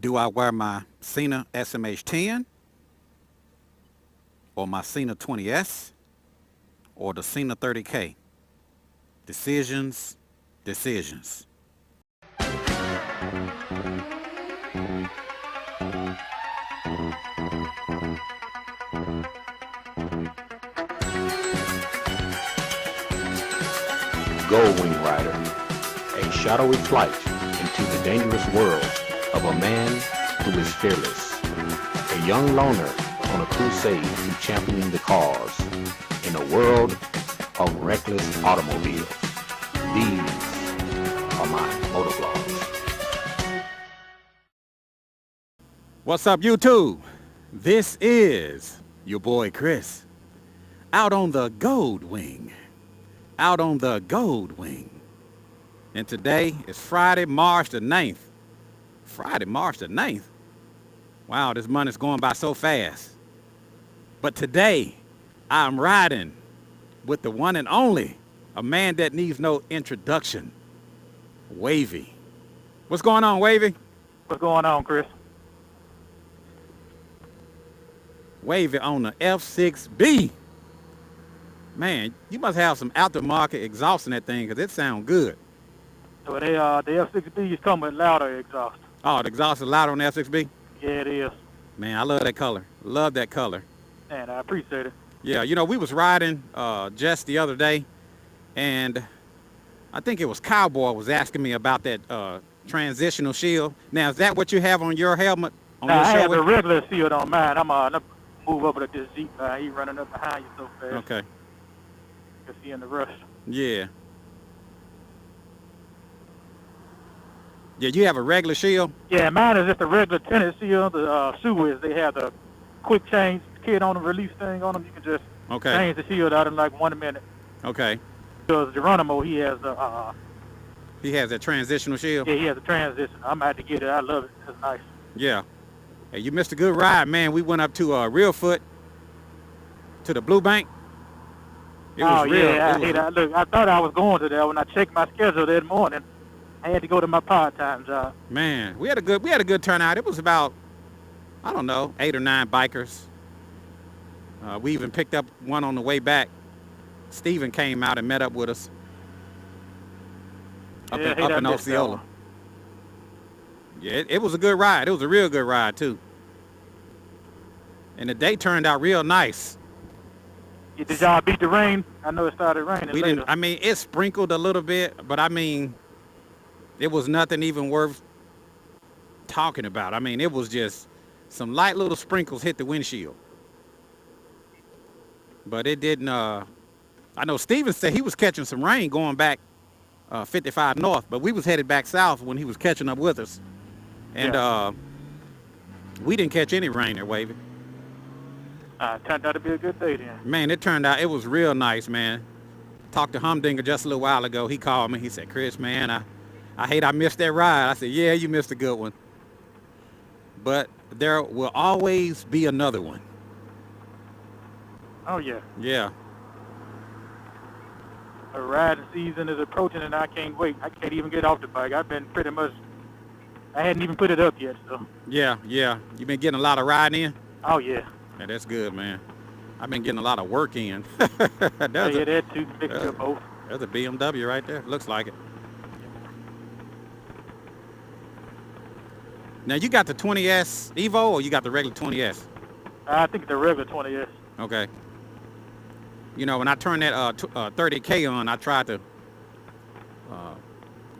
Do I wear my Cena SMH10 or my Cena 20S or the Cena 30K? Decisions, decisions. Goldwing Rider, a shadowy flight into the dangerous world of a man who is fearless, a young loner on a crusade to champion the cause in a world of reckless automobiles. These are my motovlogs. What's up, YouTube? This is your boy Chris, out on the Goldwing. Out on the Goldwing. And today is Friday, March the 9th. Friday, March the 9th. Wow, this month is going by so fast. But today, I'm riding with the one and only, a man that needs no introduction, Wavy. What's going on, Wavy? What's going on, Chris? Wavy on the F6B. Man, you must have some aftermarket exhaust in that thing because it sounds good. So the F6B is coming with louder exhaust. Oh, the exhaust is louder on the F6B? Yeah, it is. Man, I love that color. Love that color. And I appreciate it. Yeah, you know, we was riding just the other day, and I think it was Cowboy was asking me about that transitional shield. Now, is that what you have on your helmet? On Now, your I have shoulder? a regular shield on mine. I'm gonna move over to this Jeep. He running up behind you so fast. Okay. Because he in the rush. Yeah. Yeah, you have a regular shield? Yeah, mine is just a regular tennis shield. The Suez, they have the quick change kit on them, release thing on them. You can just change the shield out in like 1 minute. Okay. Because Geronimo, he has the He has that transitional shield? yeah, he has a transition. I'm gonna have to get it. I love it. It's nice. Yeah. Hey, you missed a good ride, man. We went up to Real Foot, to the Blue Bank. It was real. Yeah, Look, I thought I was going to that when I checked my schedule that morning. I had to go to my part-time job. Man, we had a good turnout. It was about, I don't know, 8 or 9 bikers. We even picked up one on the way back. Steven came out and met up with us up in Osceola. Yeah, it was a good ride. It was a real good ride too. And the day turned out real nice. Did y'all beat the rain? I know it started raining We later. didn't. I mean, it sprinkled a little bit, but I mean, it was nothing even worth talking about. I mean, it was just some light little sprinkles hit the windshield. But it didn't. I know Steven said he was catching some rain going back 55 north, but we was headed back south when he was catching up with us, and we didn't catch any rain there, Wavy. Turned out to be a good day then. Man, it turned out it was real nice, man. Talked to Humdinger just a little while ago. He called me. He said, "Chris, man, I hate I missed that ride." I said, "Yeah, you missed a good one. But there will always be another one." Oh, yeah. Yeah. The riding season is approaching and I can't wait. I can't even get off the bike. I've been pretty much, I hadn't even put it up yet, so. Yeah. You been getting a lot of riding in? Oh, yeah. Yeah, that's good, man. I've been getting a lot of work in. That too, mixture of both. There's a BMW right there. Looks like it. Now, you got the 20S Evo or you got the regular 20S? I think the regular 20S. Okay. You know, when I turned that 30K on, I tried to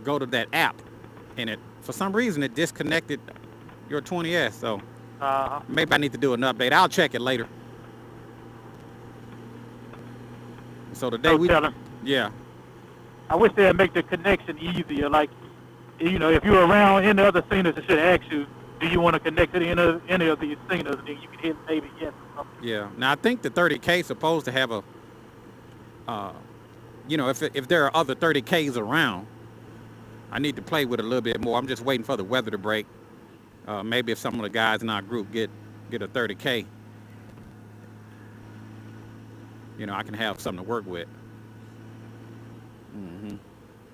go to that app, and it, for some reason, it disconnected your 20S. So maybe I need to do an update. I'll check it later. So today yeah. I wish they'd make the connection easier. Like, you know, if you're around any other singers, it should ask you, do you want to connect to any of these singers? And then you can hit maybe yes or something. Yeah. Now, I think the 30K is supposed to have a, you know, if there are other 30Ks around, I need to play with it a little bit more. I'm just waiting for the weather to break. Maybe if some of the guys in our group get a 30K, you know, I can have something to work with.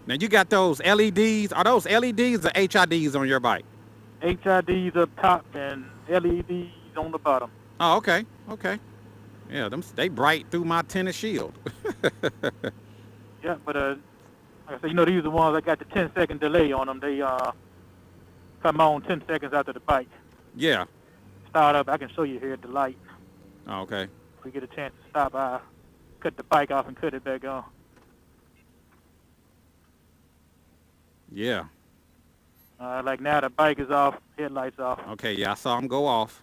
Now, you got those LEDs. Are those LEDs or HIDs on your bike? HIDs up top and LEDs on the bottom. Oh, okay, okay. Yeah, they bright through my tennis shield. Yeah, but like I said, these are the ones that got the 10-second delay on them. They come on 10 seconds after the bike. Yeah. Start up. I can show you here at the light. Oh, okay. If we get a chance to stop, I cut the bike off and cut it back on. Yeah. Like now the bike is off, headlights off. Okay, yeah, I saw them go off.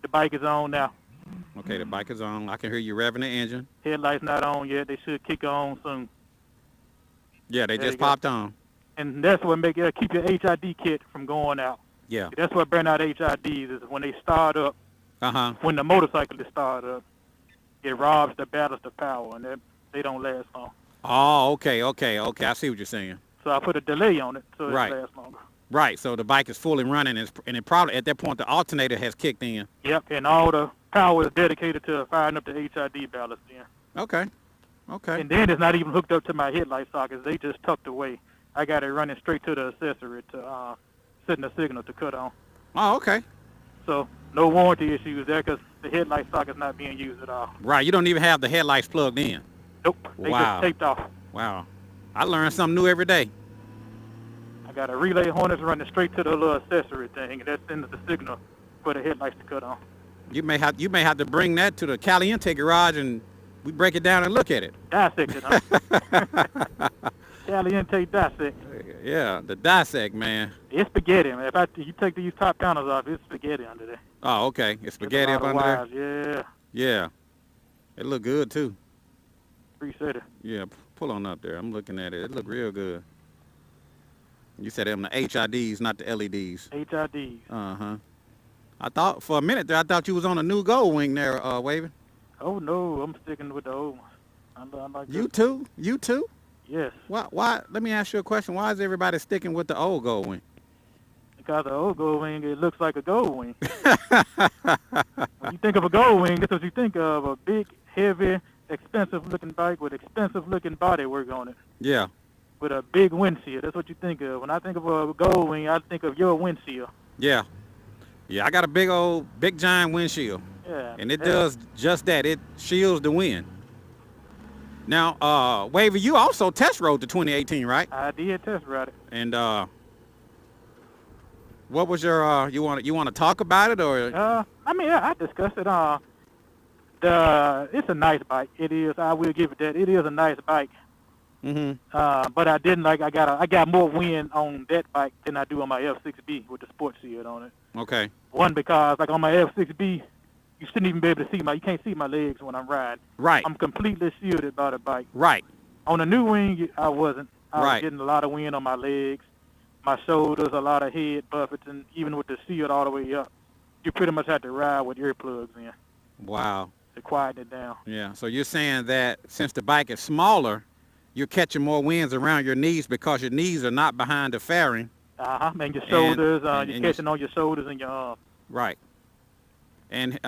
The bike is on now. Okay, the bike is on. I can hear you revving the engine. Headlights not on yet. They should kick on soon. Yeah, they There just you go. popped on. And that's what keep your HID kit from going out. Yeah. That's what burn out HIDs is when they start up. Uh-huh. When the motorcycle is started up, it robs the ballast of power, and they don't last long. Oh, okay. I see what you're saying. So I put a delay on it so it Right. lasts longer. Right, so the bike is fully running, and it probably, at that point, the alternator has kicked in. Yep, and all the power is dedicated to firing up the HID ballast then. Okay. Okay. And then it's not even hooked up to my headlight sockets. They just tucked away. I got it running straight to the accessory to setting the signal to cut on. Oh, okay. So no warranty issues there because the headlight socket's not being used at all. Right, you don't even have the headlights plugged in. Nope, they Wow. just taped off. Wow. I learn something new every day. I got a relay harness running straight to the little accessory thing, and that sends the signal for the headlights to cut on. You may have to bring that to the Caliente garage and we break it down and look at it. Dissect it, huh? Caliente dissect. Yeah, the dissect, man. It's spaghetti, man. If you take these top panels off, it's spaghetti under there. Oh, okay. It's spaghetti up It's a lot under of there? wires, Yeah, Yeah. It look good, too. appreciate it. Yeah, pull on up there. I'm looking at it. It look real good. You said them the HIDs, not the LEDs. HIDs. Uh-huh. I thought, for a minute there, I thought you was on a new Goldwing there, Wavy. Oh, no, I'm sticking with the old ones. I like You this. too? You too? Yes, Why? Let me ask you a question. Why is everybody sticking with the old Goldwing? because the old Goldwing, it looks like a Goldwing. When you think of a Goldwing, that's what you think of, a big, heavy, expensive-looking bike with expensive-looking bodywork on it. Yeah. With a big windshield. That's what you think of. When I think of a Goldwing, I think of your windshield. Yeah. Yeah, I got a big giant windshield. Yeah. And it yeah. does just that. It shields the wind. Now, Wavy, you also test rode the 2018, right? I did test ride it. And what was your you want to talk about it or? I mean, I discussed it. It's a nice bike. It is. I will give it that. It is a nice bike. Mm-hmm. But I didn't like. I got more wind on that bike than I do on my F6B with the sports shield on it. Okay. One, because like on my F6B, you shouldn't even be able to see you can't see my legs when I'm riding. Right. I'm completely shielded by the bike. Right. On the new wing, I wasn't. I Right. was getting a lot of wind on my legs, my shoulders, a lot of head buffets, and even with the shield all the way up, you pretty much had to ride with earplugs in Wow. to quieten it down. Yeah. So you're saying that since the bike is smaller, you're catching more winds around your knees because your knees are not behind the fairing. And your shoulders, and you're your- catching on your shoulders and your arms. Right. And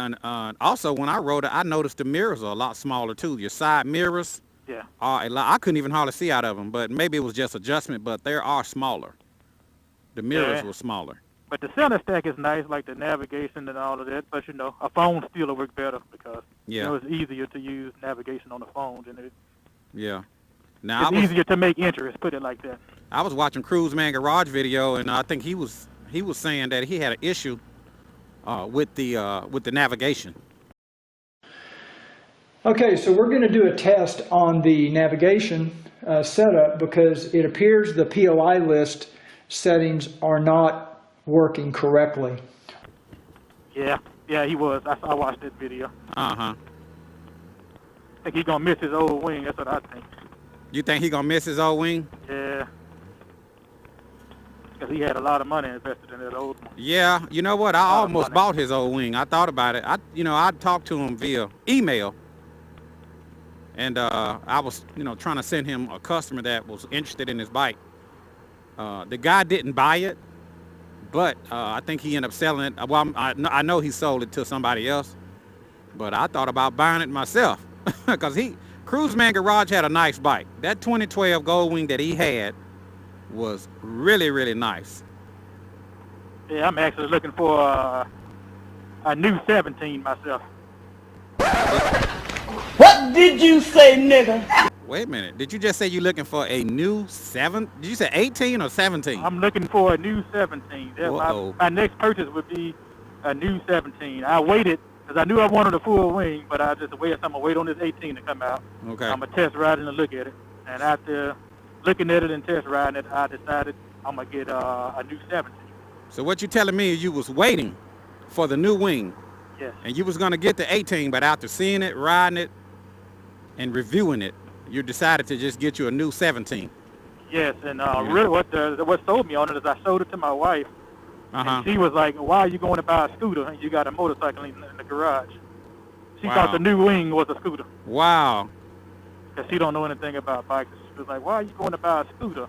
also when I rode it, I noticed the mirrors are a lot smaller too. Your side mirrors Yeah. are I couldn't even hardly see out of them, but maybe it was just adjustment, but they are smaller. The mirrors Yeah. were smaller. But the center stack is nice, like the navigation and all of that. But, a phone still will work better because, Yeah. it's easier to use navigation on the phone. And Yeah. Now it's easier to make interest, put it like that. I was watching Cruise Man Garage video, and I think he was saying that he had an issue with the navigation. Okay, so we're going to do a test on the navigation setup because it appears the POI list settings are not working correctly. Yeah, he was. I watched that video. Uh-huh. I think he's going to miss his old wing. That's what I think. You think he gonna miss his old wing? Yeah. Because he had a lot of money invested in that old one. Yeah, you know what? I Lot of almost money. bought his old wing. I thought about it. I talked to him via email. And I was, trying to send him a customer that was interested in his bike. The guy didn't buy it, but I think he ended up selling it. Well, I know he sold it to somebody else, but I thought about buying it myself because Cruise Man Garage had a nice bike. That 2012 Goldwing that he had was really, really nice. Yeah, I'm actually looking for a new 17 myself. What did you say, nigga? Wait a minute. Did you just say you're looking for a new 7? Did you say 18 or 17? I'm looking for a new 17. Yeah, Uh-oh. my next purchase would be a new 17. I waited because I knew I wanted a full wing, but I just waited. I'm gonna wait on this 18 to come out. Okay. I'm gonna test ride it and look at it. And after looking at it and test riding it, I decided I'm gonna get a new 17. So what you telling me is you was waiting for the new wing, Yes. and you was gonna get the 18, but after seeing it, riding it, and reviewing it, you decided to just get you a new 17. Yes, and really what sold me on it is I showed it to my wife, Uh-huh. and she was like, "Why are you going to buy a scooter and you got a motorcycle in the garage?" She Wow. thought the new wing was a scooter Wow. because she don't know anything about bikes. She was like, "Why are you going to buy a scooter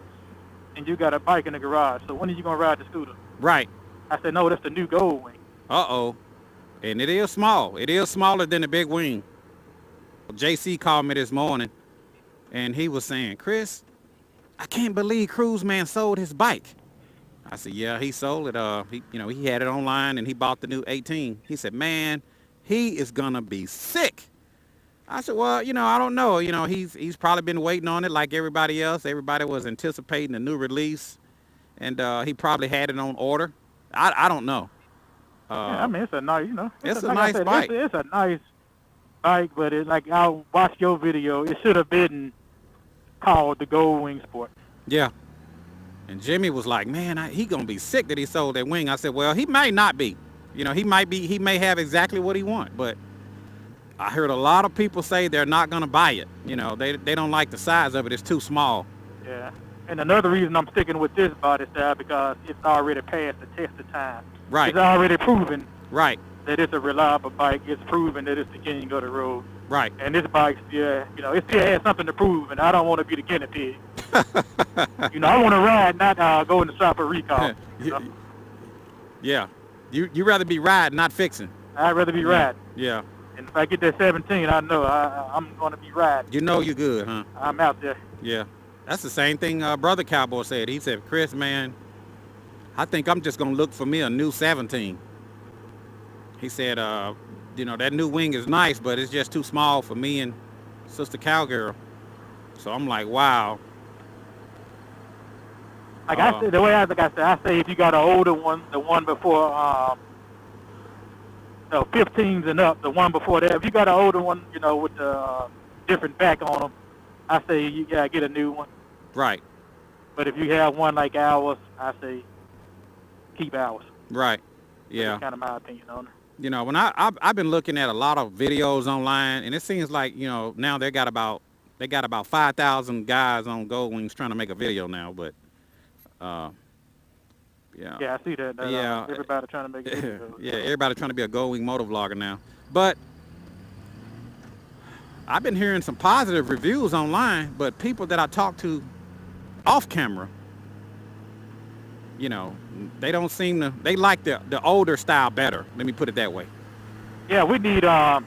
and you got a bike in the garage? So when are you going to ride the scooter?" Right. I said, "No, that's the new Goldwing." Uh-oh. And it is small. It is smaller than the big wing. JC called me this morning, and he was saying, "Chris, I can't believe Cruise Man sold his bike." I said, "Yeah, he sold it. He had it online, and he bought the new 18. He said, "Man, he is gonna be sick." I said, "Well, I don't know. He's probably been waiting on it like everybody else. Everybody was anticipating a new release, and he probably had it on order. I don't know." Yeah, I mean, it's a nice, It's a like I nice said, bike. It's a nice bike, but it's like I watched your video. It should have been called the Goldwing Sport. Yeah. And Jimmy was like, "Man, he gonna be sick that he sold that wing." I said, "Well, he may not be. He may have exactly what he want, but I heard a lot of people say they're not gonna buy it. They don't like the size of it. It's too small." Yeah. And another reason I'm sticking with this body style because it's already passed the test of time. Right. It's already proven Right. that it's a reliable bike. It's proven that it's the king of the road. Right. And this bike, it still has something to prove, and I don't want to be the guinea pig. I want to ride, not go in the shop for recall. Yeah. You rather be riding, not fixing. I'd rather be riding. Yeah. And if I get that 17, I know I'm going to be riding. You know you're good, huh? I'm out there. Yeah. That's the same thing Brother Cowboy said. He said, "Chris, man, I think I'm just going to look for me a new 17. He said, that new wing is nice, but it's just too small for me and Sister Cowgirl. So I'm like, wow. Like I said, I say if you got an older one, the one before 15s and up, the one before that. If you got an older one, with the different back on them, I say you gotta get a new one. Right. But if you have one like ours, I say keep ours. Right. Yeah. That's kind of my opinion on it. When I've been looking at a lot of videos online, and it seems like now they got about 5,000 guys on Goldwings trying to make a video now, but yeah. Yeah, I see that. Yeah. Everybody trying to make it. Yeah, everybody trying to be a Goldwing motovlogger now. But I've been hearing some positive reviews online, but people that I talk to off camera, they don't seem to, they like the older style better. Let me put it that way. Yeah, we need to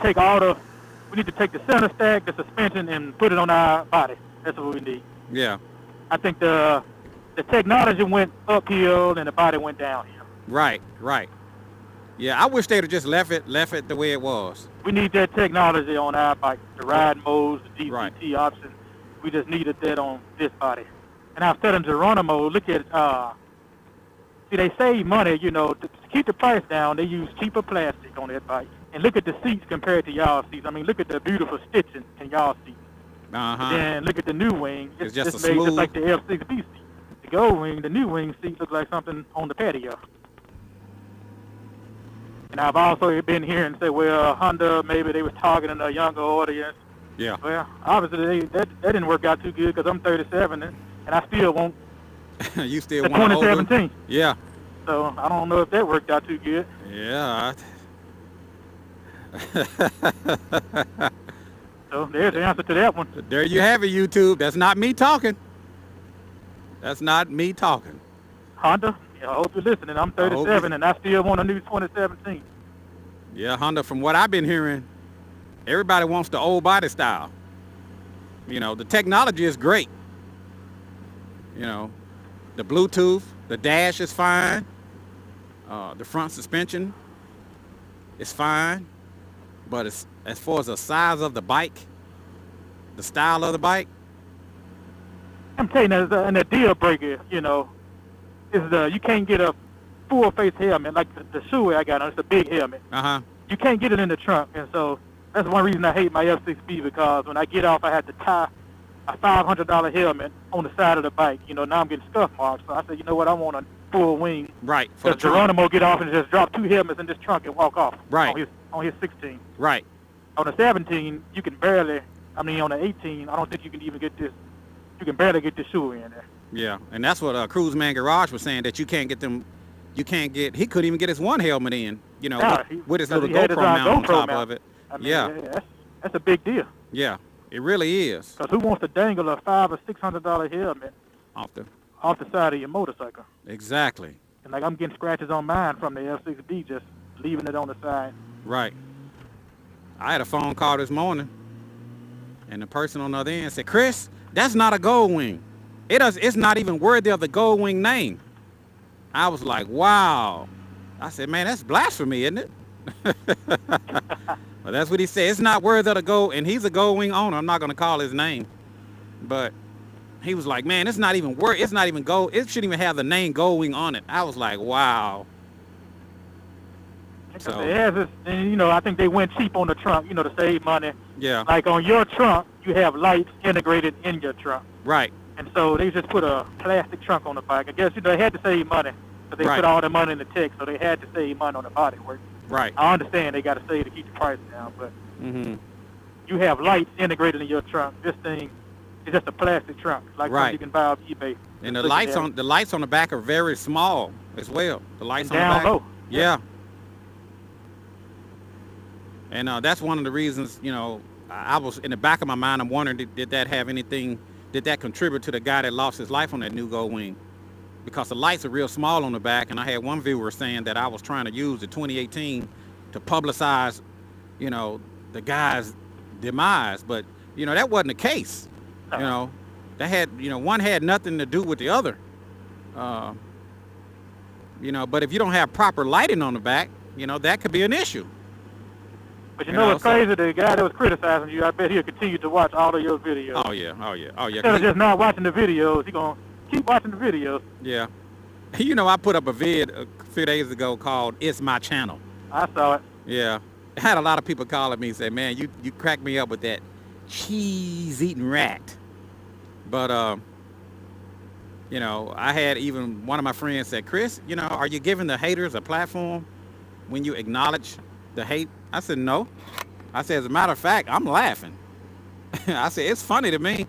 take we need to take the center stack, the suspension, and put it on our body. That's what we need. Yeah. I think the technology went uphill and the body went downhill. Right. Yeah, I wish they'd have just left it the way it was. We need that technology on our bike, the ride modes, the DCT Right. option. We just needed that on this body. And I was telling Geronimo, look at, see, they save money, to keep the price down, they use cheaper plastic on that bike. And look at the seats compared to y'all seats. I mean, look at the beautiful stitching in y'all seats. Uh-huh. Then look at the new wing. It's just made smooth. just like the F6B seat. The Gold Wing, the new wing seat looks like something on the patio. And I've also been hearing say, well, Honda, maybe they was targeting a younger audience. Yeah. Well, obviously that didn't work out too good because I'm 37 and I still want You still the want to 2017. Yeah. So I don't know if that worked out too good. Yeah. So there's the answer to that one. There you have it, YouTube. That's not me talking. That's not me talking. Honda, I hope you're listening. I'm 37 and I still want a new 2017. Yeah, Honda, from what I've been hearing, everybody wants the old body style. The technology is great. The Bluetooth, The dash is fine. The front suspension is fine. But as far as the size of the bike, the style of the bike, I'm telling you, and the deal breaker, you know, is you can't get a full face helmet like the shoe I got on. It's a big helmet. You can't get it in the trunk, and so that's one reason I hate my F6B, because when I get off, I had to tie a $500 helmet on the side of the bike. You know, now I'm getting scuff marks. So I said, you know what, I want a full wing. Right. For the Because trunk. Geronimo get off and just drop 2 helmets in this trunk and walk off. Right. On his 16. Right. On the 17, you can barely. I mean, on the 18, I don't think you can even get this. You can barely get this shoe in there. Yeah, and that's what Cruise Man Garage was saying, that you can't get them. You can't get. He couldn't even get his one helmet in. You know, Nah, with his 'cause little he had his, GoPro mount on GoPro top mount. of it. I mean, Yeah. That's a big deal. Yeah, it really is. Because who wants to dangle a $500 or $600 helmet Off the. off the side of your motorcycle? Exactly. And like I'm getting scratches on mine from the F6B, just leaving it on the side. Right. I had a phone call this morning, and the person on the other end said, "Chris, that's not a Goldwing. It's not even worthy of the Goldwing name." I was like, "Wow." I said, "Man, that's blasphemy, isn't it?" Well, that's what he said. It's not worthy of the Gold, and he's a Goldwing owner. I'm not going to call his name, but he was like, "Man, it's not even worth. It's not even gold. It shouldn't even have the name Goldwing on it." I was like, "Wow." So It has this, and you know, I think they went cheap on the trunk, you know, to save money. yeah, Like on your trunk, you have lights integrated in your trunk. right, And so they just put a plastic trunk on the bike. I guess, you know, they had to save money. But they Right. put all the money in the tech, so they had to save money on the body work. right. I understand they got to save to keep the price down, but Mm-hmm. you have lights integrated in your trunk. This thing is just a plastic trunk, like Right. something you can buy off eBay. And the Just lights there. on the back are very small as well. The lights And on the down back. low. Yeah. And that's one of the reasons, you know, I was in the back of my mind, I'm wondering, did that have anything, did that contribute to the guy that lost his life on that new Goldwing? Because the lights are real small on the back, and I had one viewer saying that I was trying to use the 2018 to publicize, you know, the guy's demise, but, you know, that wasn't the case. You know, that had, you know, one had nothing to do with the other. You know, but if you don't have proper lighting on the back, you know, that could be an issue. But you You know know, what's so- crazy? The guy that was criticizing you, I bet he'll continue to watch all of your videos. Oh yeah, oh yeah, oh yeah. Instead of just not watching the videos, he's going to keep watching the videos. Yeah. You know, I put up a vid a few days ago called "It's My Channel." I saw it. Yeah. I had a lot of people calling me and say, "Man, you crack me up with that cheese-eating rat." But you know, I had even one of my friends said, "Chris, you know, are you giving the haters a platform when you acknowledge the hate?" I said, "No." I said, "As a matter of fact, I'm laughing." I said, "It's funny to me."